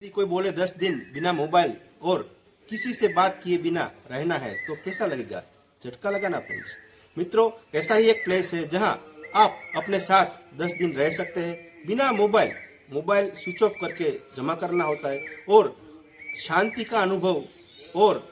यदि कोई बोले 10 दिन बिना मोबाइल और किसी से बात किए बिना रहना है तो कैसा लगेगा? झटका लगा ना फ्रेंड्स। मित्रों, ऐसा ही एक प्लेस है जहां आप अपने साथ 10 दिन रह सकते हैं बिना मोबाइल। मोबाइल स्विच ऑफ करके जमा करना होता है और शांति का अनुभव और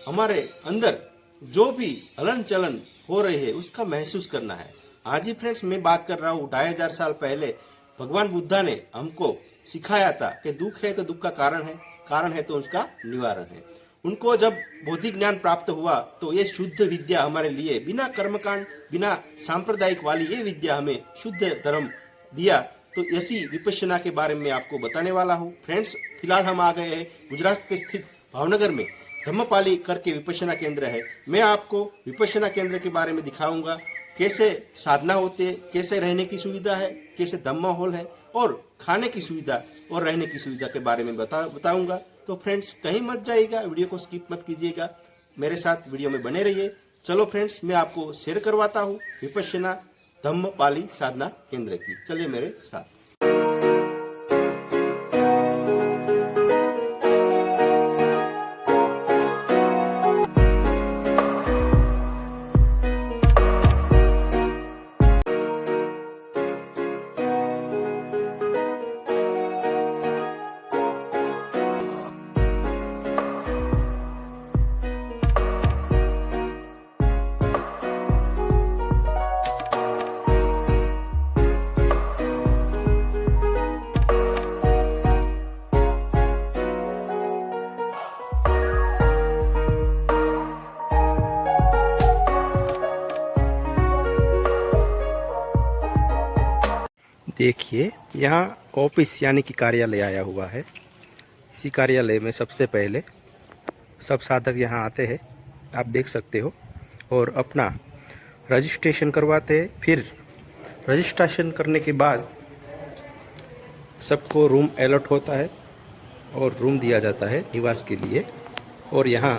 हमारे अंदर जो भी हलन चलन हो रही है उसका महसूस करना है। आज ही फ्रेंड्स मैं बात कर रहा हूँ 2500 साल पहले भगवान बुद्धा ने हमको सिखाया था कि दुख है तो दुख का कारण है तो उसका निवारण है। उनको जब बौद्धिक ज्ञान प्राप्त हुआ तो ये शुद्ध विद्या हमारे लिए बिना कर्मकांड बिना सांप्रदायिक वाली ये विद्या हमें शुद्ध धर्म दिया। तो ऐसी विपश्यना के बारे में आपको बताने वाला हूँ फ्रेंड्स। फिलहाल हम आ गए हैं गुजरात के स्थित भावनगर में धम्मपाली करके विपश्यना केंद्र है। मैं आपको विपश्यना केंद्र के बारे में दिखाऊंगा, कैसे साधना होती है, कैसे रहने की सुविधा है, कैसे धम्म हॉल है और खाने की सुविधा और रहने की सुविधा के बारे में बताऊंगा। तो फ्रेंड्स कहीं मत जाइएगा, वीडियो को स्किप मत कीजिएगा, मेरे साथ वीडियो में बने रहिए। चलो फ्रेंड्स मैं आपको शेयर करवाता हूँ विपश्यना धम्मपाली साधना केंद्र की। चलिए मेरे साथ। देखिए यहाँ ऑफिस यानी कि कार्यालय आया हुआ है। इसी कार्यालय में सबसे पहले सब साधक यहाँ आते हैं, आप देख सकते हो, और अपना रजिस्ट्रेशन करवाते हैं। फिर रजिस्ट्रेशन करने के बाद सबको रूम अलॉट होता है और रूम दिया जाता है निवास के लिए। और यहाँ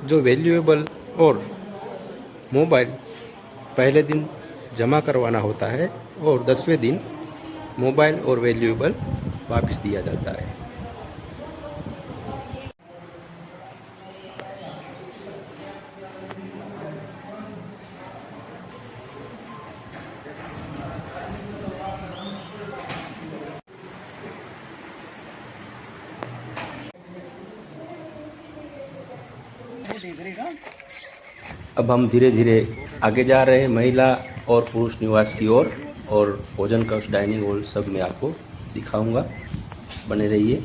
जो वैल्यूएबल और मोबाइल पहले दिन जमा करवाना होता है और 10वें दिन मोबाइल और वैल्यूएबल वापस दिया जाता है। अब हम धीरे धीरे आगे जा रहे हैं महिला और पुरुष निवास की ओर, और भोजन कक्ष, डाइनिंग हॉल सब मैं आपको दिखाऊंगा, बने रहिए।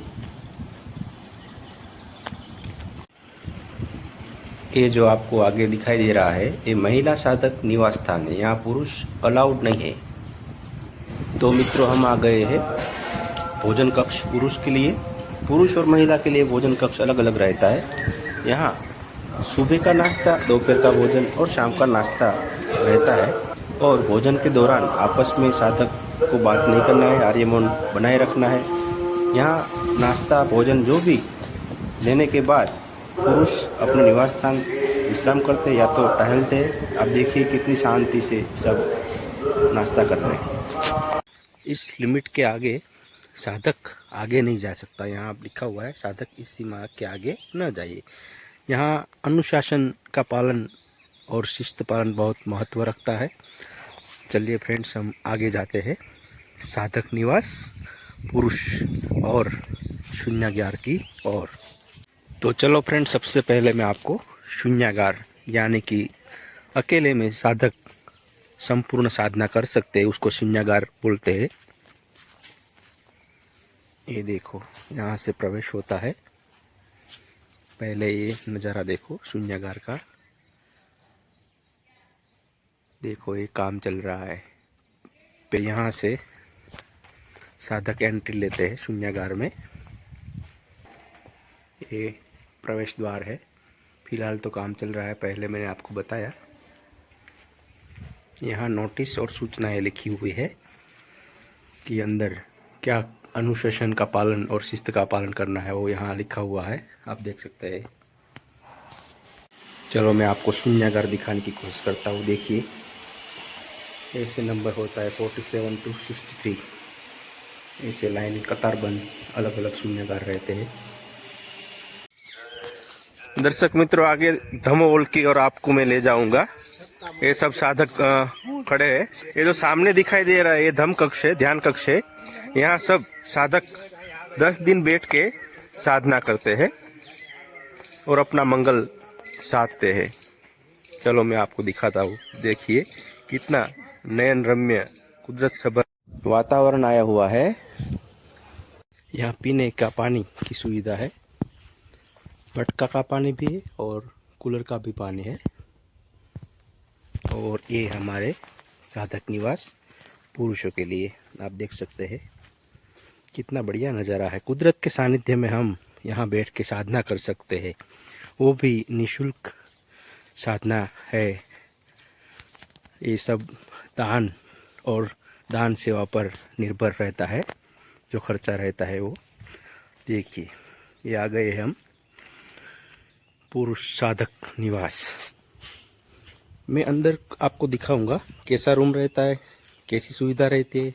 ये जो आपको आगे दिखाई दे रहा है ये महिला साधक निवास स्थान है, यहाँ पुरुष अलाउड नहीं है। तो मित्रों हम आ गए हैं भोजन कक्ष पुरुष के लिए। पुरुष और महिला के लिए भोजन कक्ष अलग अलग रहता है। यहाँ सुबह का नाश्ता, दोपहर का भोजन और शाम का नाश्ता रहता है। और भोजन के दौरान आपस में साधक को बात नहीं करना है, आर्य मौन बनाए रखना है। यहाँ नाश्ता भोजन जो भी लेने के बाद पुरुष अपने निवास स्थान विश्राम करते या तो टहलते। आप देखिए कितनी शांति से सब नाश्ता कर रहे हैं। इस लिमिट के आगे साधक आगे नहीं जा सकता। यहाँ लिखा हुआ है साधक इस सीमा के आगे न जाइए। यहाँ अनुशासन का पालन और शिस्त पालन बहुत महत्व रखता है। चलिए फ्रेंड्स हम आगे जाते हैं साधक निवास पुरुष और शून्यागार की ओर। तो चलो फ्रेंड्स, सबसे पहले मैं आपको शून्यागार यानी कि अकेले में साधक संपूर्ण साधना कर सकते हैं उसको शून्यागार बोलते हैं। ये देखो यहाँ से प्रवेश होता है। पहले ये नज़ारा देखो शून्यागार का। देखो ये काम चल रहा है। फिर यहाँ से साधक एंट्री लेते हैं शून्यागार में। ये प्रवेश द्वार है। फिलहाल तो काम चल रहा है, पहले मैंने आपको बताया। यहाँ नोटिस और सूचनाएं लिखी हुई है कि अंदर क्या अनुशासन का पालन और शिस्त का पालन करना है, वो यहाँ लिखा हुआ है, आप देख सकते हैं। चलो मैं आपको शून्यागार दिखाने की कोशिश करता हूँ। देखिए ऐसे नंबर होता है 47 to 63। ऐसे लाइन कतार बंद अलग अलग शून्यकार रहते हैं। दर्शक मित्रों, आगे धम्मोल की और आपको मैं ले जाऊंगा। ये सब साधक खड़े हैं। ये जो सामने दिखाई दे रहा है ये धम्म कक्ष है, ध्यान कक्ष है। यहाँ सब साधक 10 दिन बैठ के साधना करते हैं और अपना मंगल साधते हैं। चलो मैं आपको दिखाता हूँ। देखिए कितना नयन रम्य कुदरत सभर वातावरण आया हुआ है। यहाँ पीने का पानी की सुविधा है, मटका का पानी भी है और कूलर का भी पानी है। और ये हमारे साधक निवास पुरुषों के लिए आप देख सकते हैं। कितना बढ़िया नज़ारा है। कुदरत के सानिध्य में हम यहाँ बैठ के साधना कर सकते हैं, वो भी निशुल्क साधना है। ये सब दान और दान सेवा पर निर्भर रहता है, जो खर्चा रहता है वो। देखिए ये आ गए हम पुरुष साधक निवास। मैं अंदर आपको दिखाऊंगा कैसा रूम रहता है, कैसी सुविधा रहती है,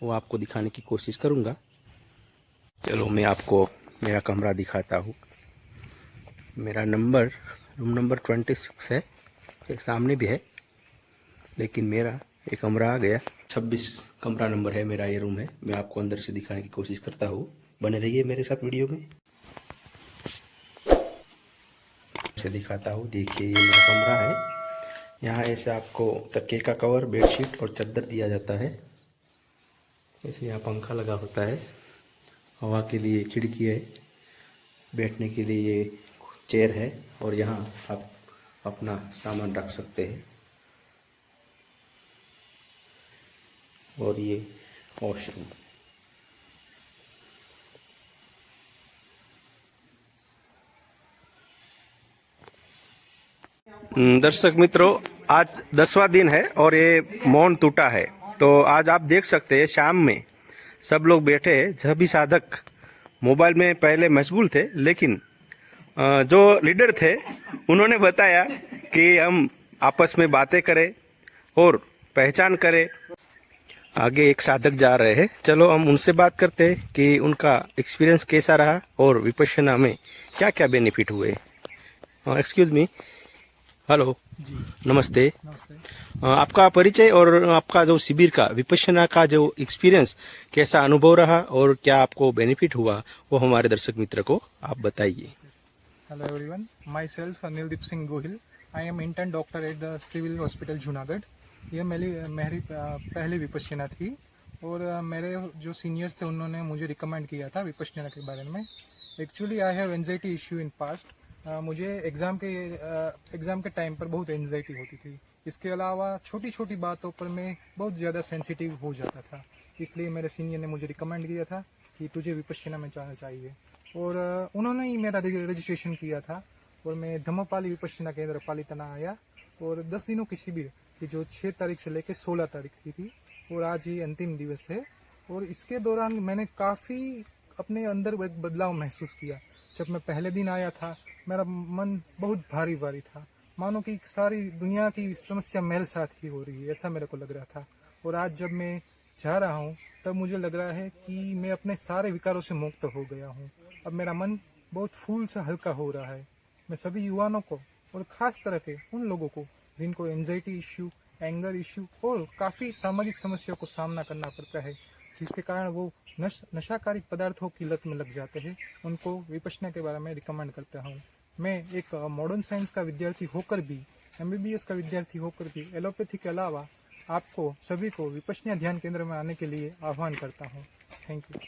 वो आपको दिखाने की कोशिश करूंगा। चलो मैं आपको मेरा कमरा दिखाता हूँ। मेरा रूम नंबर 26 है। एक सामने भी है, लेकिन मेरा ये कमरा आ गया 26 कमरा नंबर है मेरा, ये रूम है। मैं आपको अंदर से दिखाने की कोशिश करता हूँ। बने रहिए मेरे साथ वीडियो में। से दिखाता हूँ। देखिए ये मेरा कमरा है। यहाँ ऐसे आपको तकिए का कवर, बेडशीट और चादर दिया जाता है। ऐसे यहाँ पंखा लगा होता है, हवा के लिए खिड़की है, बैठने के लिए ये चेयर है और यहाँ आप अपना सामान रख सकते हैं। और ये वॉशरूम। दर्शक मित्रों, आज 10वां दिन है और ये मौन टूटा है। तो आज आप देख सकते हैं शाम में सब लोग बैठे हैं। सभी साधक मोबाइल में पहले मशगूल थे, लेकिन जो लीडर थे उन्होंने बताया कि हम आपस में बातें करें और पहचान करें। आगे एक साधक जा रहे हैं, चलो हम उनसे बात करते हैं कि उनका एक्सपीरियंस कैसा रहा और विपश्यना में क्या क्या बेनिफिट हुए। एक्सक्यूज मी, हेलो जी, नमस्ते। आपका परिचय और आपका जो शिविर का विपश्यना का जो एक्सपीरियंस, कैसा अनुभव रहा और क्या आपको बेनिफिट हुआ, वो हमारे दर्शक मित्र को आप बताइए। Hello everyone, myself Neeldeep Singh Gohil. I am intern doctor at the civil hospital Junagadh. ये मेरी पहली विपश्यना थी और मेरे जो सीनियर्स थे उन्होंने मुझे रिकमेंड किया था विपश्यना के बारे में। Actually I have anxiety issue in past. मुझे एग्ज़ाम के टाइम पर बहुत एंजाइटी होती थी। इसके अलावा छोटी छोटी बातों पर मैं बहुत ज़्यादा सेंसिटिव हो जाता था। इसलिए मेरे सीनियर ने मुझे रिकमेंड किया था कि तुझे विपश्यना में जाना चाहिए और उन्होंने ही मेरा रजिस्ट्रेशन किया था और मैं धम्मपाली विपश्यना केंद्र पालीताना आया। और 10 दिनों की शिविर की जो 6 तारीख से लेकर 16 तारीख की थी और आज ये अंतिम दिवस है। और इसके दौरान मैंने काफ़ी अपने अंदर एक बदलाव महसूस किया। जब मैं पहले दिन आया था मेरा मन बहुत भारी भारी था, मानो कि सारी दुनिया की समस्या मेरे साथ ही हो रही है, ऐसा मेरे को लग रहा था। और आज जब मैं जा रहा हूँ तब मुझे लग रहा है कि मैं अपने सारे विकारों से मुक्त हो गया हूँ। अब मेरा मन बहुत फूल सा हल्का हो रहा है। मैं सभी युवाओं को और ख़ास तरह के उन लोगों को जिनको एंजाइटी इश्यू, एंगर इश्यू और काफ़ी सामाजिक समस्याओं को सामना करना पड़ता है, जिसके कारण वो नशाकारी पदार्थों की लत में लग जाते हैं, उनको विपश्यना के बारे में रिकमेंड करता हूँ। मैं एक मॉडर्न साइंस का विद्यार्थी होकर भी, MBBS का विद्यार्थी होकर भी एलोपैथी के अलावा आपको सभी को विपश्यना ध्यान केंद्र में आने के लिए आह्वान करता हूँ। Thank you.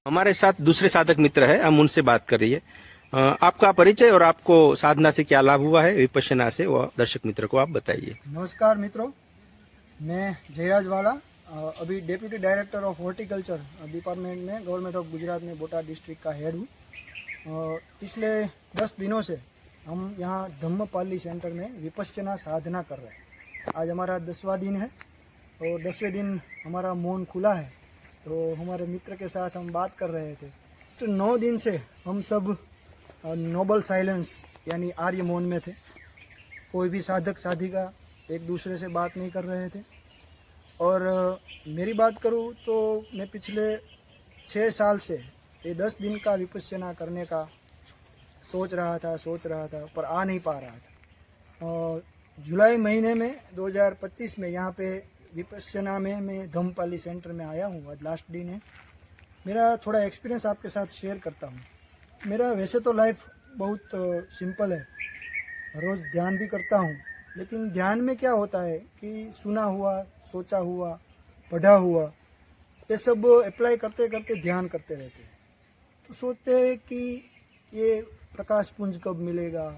हमारे साथ दूसरे साधक मित्र है, हम उनसे बात कर रही है। आपका परिचय और आपको साधना से क्या लाभ हुआ है, विपश्यना से, वो दर्शक मित्र को आप बताइए। नमस्कार मित्रों, मैं जयराज वाला, अभी deputy director of horticulture department में गवर्नमेंट ऑफ गुजरात में बोटाद डिस्ट्रिक्ट का हेड हूँ। पिछले 10 दिनों से हम यहाँ धम्मपाली सेंटर में विपश्यना साधना कर रहे हैं। आज हमारा 10वां दिन है और 10वें दिन हमारा मौन खुला है। तो हमारे मित्र के साथ हम बात कर रहे थे। तो 9 दिन से हम सब नोबल साइलेंस यानी आर्य मौन में थे। कोई भी साधक साधिका एक दूसरे से बात नहीं कर रहे थे। और मेरी बात करूँ तो मैं पिछले 6 साल से ये 10 दिन का विपश्यना करने का सोच रहा था पर आ नहीं पा रहा था। और जुलाई महीने में 2025 में यहाँ पे विपश्यना में मैं धम्मपाली सेंटर में आया हूँ। आज लास्ट दिन है। मेरा थोड़ा एक्सपीरियंस आपके साथ शेयर करता हूँ। मेरा वैसे तो लाइफ बहुत सिंपल है, रोज़ ध्यान भी करता हूँ, लेकिन ध्यान में क्या होता है कि सुना हुआ, सोचा हुआ, पढ़ा हुआ, ये सब अप्लाई करते करते ध्यान करते रहते हैं। तो सोचते हैं कि ये प्रकाश पुंज कब मिलेगा,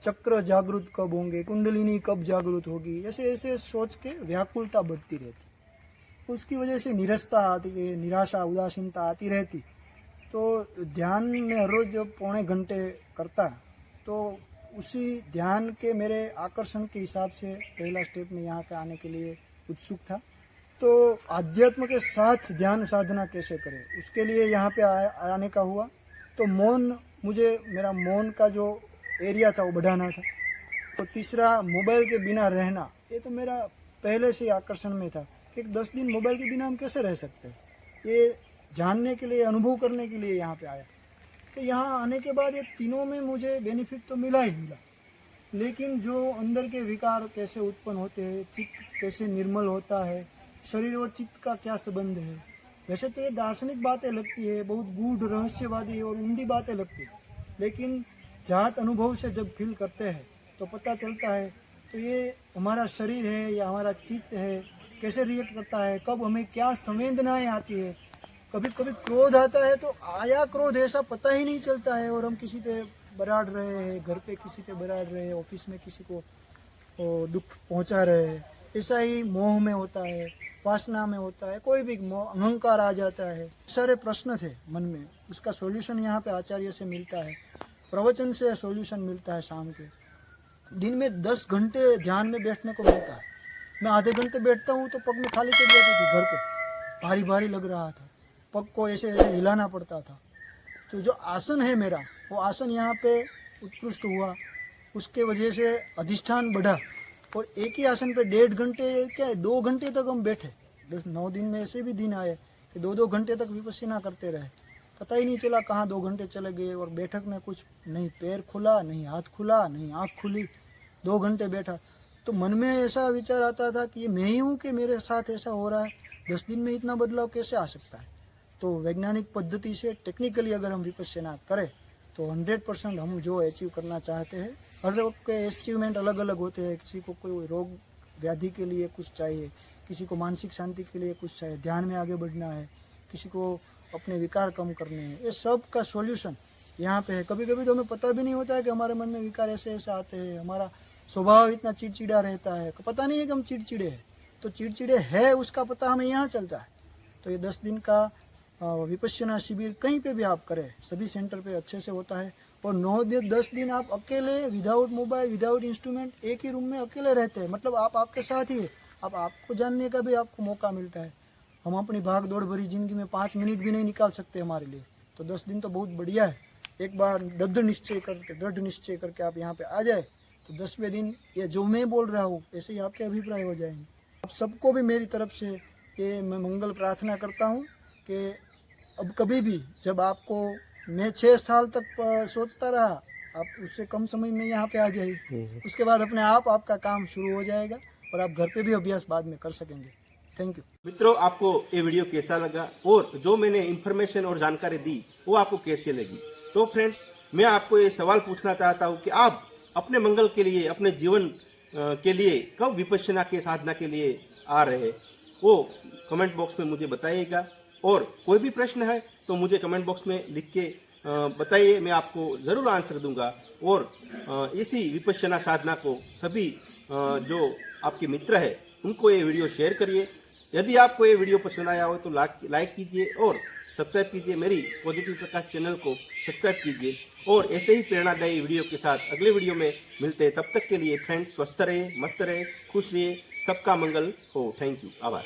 चक्र जागृत कब होंगे, कुंडलिनी कब जागृत होगी, ऐसे ऐसे सोच के व्याकुलता बढ़ती रहती। उसकी वजह से निरसता आती है, निराशा उदासीनता आती रहती। तो ध्यान में हर रोज जब पौने घंटे करता तो उसी ध्यान के मेरे आकर्षण के हिसाब से पहला स्टेप में यहाँ पे आने के लिए उत्सुक था। तो आध्यात्म के साथ ध्यान साधना कैसे करें, उसके लिए यहाँ पे आने का हुआ। तो मौन, मुझे मेरा मौन का जो एरिया था वो बढ़ाना था। तो तीसरा, मोबाइल के बिना रहना, ये तो मेरा पहले से आकर्षण में था कि 10 दिन मोबाइल के बिना हम कैसे रह सकते हैं। ये जानने के लिए, अनुभव करने के लिए यहाँ पे आया। तो यहाँ आने के बाद ये तीनों में मुझे बेनिफिट तो मिला ही मिला, लेकिन जो अंदर के विकार कैसे उत्पन्न होते हैं, चित्त कैसे निर्मल होता है, शरीर और चित्त का क्या संबंध है, वैसे तो ये दार्शनिक बातें लगती है, बहुत गूढ़ रहस्यवादी और ऊंडी बातें लगती है, लेकिन जात अनुभव से जब फील करते हैं तो पता चलता है तो ये हमारा शरीर है या हमारा चित्त है, कैसे रिएक्ट करता है, कब हमें क्या संवेदनाएं आती है। कभी कभी क्रोध आता है तो आया क्रोध ऐसा पता ही नहीं चलता है, और हम किसी पे बराड़ रहे हैं, घर पे किसी पे बराड़ रहे हैं, ऑफिस में किसी को दुख पहुंचा रहे हैं। ऐसा ही मोह में होता है, वासना में होता है, कोई भी अहंकार आ जाता है। सारे प्रश्न थे मन में, उसका सॉल्यूशन यहाँ पे आचार्य से मिलता है, प्रवचन से सॉल्यूशन मिलता है। शाम के दिन में 10 घंटे ध्यान में बैठने को मिलता है। मैं आधे घंटे बैठता हूँ तो पग में खाली चल जाती थी, घर पे भारी भारी लग रहा था, पग को ऐसे ऐसे हिलाना पड़ता था। तो जो आसन है मेरा, वो आसन यहाँ पे उत्कृष्ट हुआ, उसके वजह से अधिष्ठान बढ़ा। और एक ही आसन पे 1.5 घंटे, क्या है 2 घंटे तक हम बैठे। 10-9 दिन में ऐसे भी दिन आए कि 2-2 घंटे तक विपस्यना करते रहे, पता ही नहीं चला कहाँ 2 घंटे चले गए। और बैठक में कुछ नहीं पैर खुला, नहीं हाथ खुला, नहीं आँख खुली, 2 घंटे बैठा। तो मन में ऐसा विचार आता था कि ये मैं ही हूँ कि मेरे साथ ऐसा हो रहा है, 10 दिन में इतना बदलाव कैसे आ सकता है। तो वैज्ञानिक पद्धति से, टेक्निकली अगर हम विपस्यना करें तो 100% हम जो अचीव करना चाहते हैं, हर लोग के अचीवमेंट अलग अलग होते हैं। किसी को कोई रोग व्याधि के लिए कुछ चाहिए, किसी को मानसिक शांति के लिए कुछ चाहिए, ध्यान में आगे बढ़ना है, किसी को अपने विकार कम करने हैं। ये सब का सॉल्यूशन यहाँ पे है। कभी कभी तो हमें पता भी नहीं होता है कि हमारे मन में विकार ऐसे ऐसे आते हैं, हमारा स्वभाव इतना चिड़चिड़ा रहता है, पता नहीं है कि हम चिड़चिड़े हैं। तो चिड़चिड़े है उसका पता हमें यहाँ चलता है। तो ये 10 दिन का विपश्यना शिविर कहीं पे भी आप करें, सभी सेंटर पे अच्छे से होता है। और 9-10 दिन आप अकेले, विदाउट मोबाइल, विदाउट इंस्ट्रूमेंट, एक ही रूम में अकेले रहते हैं। मतलब आप आपके साथ ही है, अब आपको जानने का भी आपको मौका मिलता है। हम अपनी भाग दौड़ भरी जिंदगी में 5 मिनट भी नहीं निकाल सकते हमारे लिए। तो 10 दिन तो बहुत बढ़िया है। एक बार दृढ़ निश्चय करके आप यहाँ पे आ जाए तो 10वें दिन ये जो मैं बोल रहा हूँ ऐसे ही आपके अभिप्राय हो जाएंगे। आप सबको भी मेरी तरफ से ये मैं मंगल प्रार्थना करता हूँ कि अब कभी भी जब आपको, मैं 6 साल तक सोचता रहा, आप उससे कम समय में यहाँ पे आ जाइए। उसके बाद अपने आप आपका काम शुरू हो जाएगा और आप घर पे भी अभ्यास बाद में कर सकेंगे। Thank you. मित्रों, आपको ये वीडियो कैसा लगा और जो मैंने इन्फॉर्मेशन और जानकारी दी वो आपको कैसी लगी? तो फ्रेंड्स, मैं आपको ये सवाल पूछना चाहता हूँ कि आप अपने मंगल के लिए, अपने जीवन के लिए कब विपश्यना के साधना के लिए आ रहे हैं, वो कमेंट बॉक्स में मुझे बताइएगा। और कोई भी प्रश्न है तो मुझे कमेंट बॉक्स में लिख के बताइए, मैं आपको ज़रूर आंसर दूंगा। और इसी विपश्यना साधना को सभी जो आपके मित्र है उनको ये वीडियो शेयर करिए। यदि आपको ये वीडियो पसंद आया हो तो लाइक कीजिए और सब्सक्राइब कीजिए। मेरी पॉजिटिव प्रकाश चैनल को सब्सक्राइब कीजिए। और ऐसे ही प्रेरणादायी वीडियो के साथ अगले वीडियो में मिलते हैं। तब तक के लिए फ्रेंड्स, स्वस्थ रहे, मस्त रहे, खुश रहिए, सबका मंगल हो। थैंक यू, आभार।